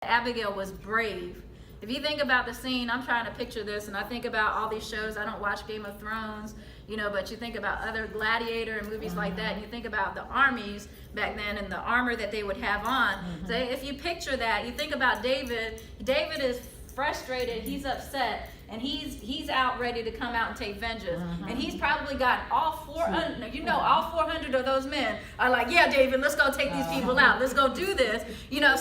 Abigail was brave. If you think about the scene, I'm trying to picture this, and I think about all these shows. I don't watch Game of Thrones, but you think about other Gladiator and movies like that, and you think about the armies back then and the armor that they would have on. So if you picture that, you think about David. David is frustrated, he's upset, and he's out ready to come out and take vengeance. And he's probably got all 400, all 400 of those men are like, yeah, David, let's go take these people out. Let's go do this.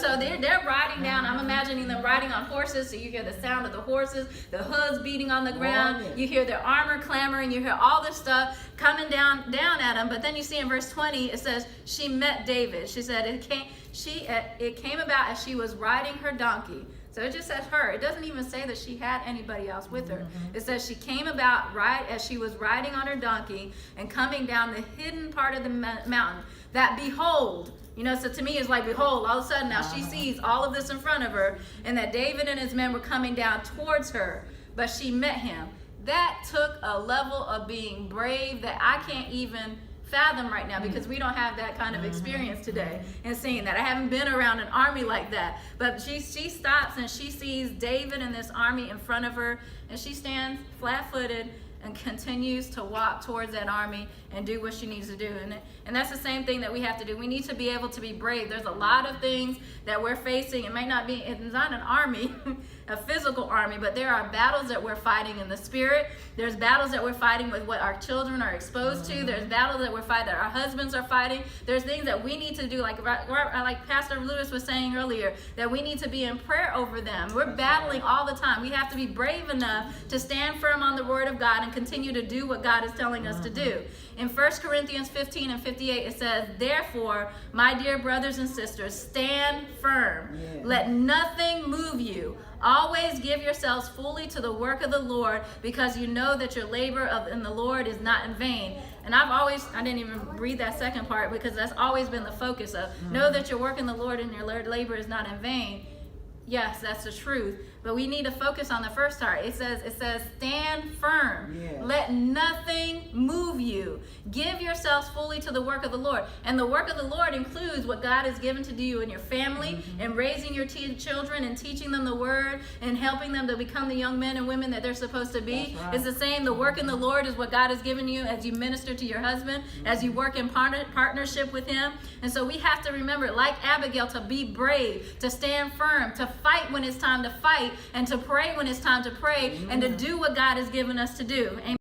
So they're riding down. I'm imagining them riding on horses. So you hear the sound of the horses, the hooves beating on the ground. You hear their armor clamoring. You hear all this stuff coming down at them. But then you see in verse 20, it says, she met David. She said, it came about as she was riding her donkey. So it just says her. It doesn't even say that she had anybody else with her. It says she came about right as she was riding on her donkey and coming down the hidden part of the mountain. That behold, so to me it's like behold, all of a sudden now she sees all of this in front of her, and that David and his men were coming down towards her, but she met him. That took a level of being brave that I can't even fathom right now, because we don't have that kind of experience today and seeing that. I haven't been around an army like that. But she stops and she sees David and this army in front of her, and she stands flat-footed and continues to walk towards that army and do what she needs to do. And that's the same thing that we have to do. We need to be able to be brave. There's a lot of things that we're facing. It's not an army, a physical army, but there are battles that we're fighting in the spirit. There's battles that we're fighting with what our children are exposed to. There's battles that we're fighting that our husbands are fighting. There's things that we need to do, like Pastor Lewis was saying earlier, that we need to be in prayer over them. We're battling all the time. We have to be brave enough to stand firm on the word of God and continue to do what God is telling us to do. In 1 Corinthians 15 and 58, it says, therefore, my dear brothers and sisters, stand firm. Let nothing move you. Always give yourselves fully to the work of the Lord, because you know that your labor in the Lord is not in vain. And I didn't even read that second part, because that's always been the focus of, know that your work in the Lord and your labor is not in vain. Yes, that's the truth. But we need to focus on the first part. It says, stand firm. Let nothing move you. Give yourselves fully to the work of the Lord. And the work of the Lord includes what God has given to you in your family, and raising your children and teaching them the word and helping them to become the young men and women that they're supposed to be. It's the same. The work in the Lord is what God has given you as you minister to your husband, as you work in partnership with him. And so we have to remember, like Abigail, to be brave, to stand firm, to fight when it's time to fight, and to pray when it's time to pray, and to do what God has given us to do. Amen.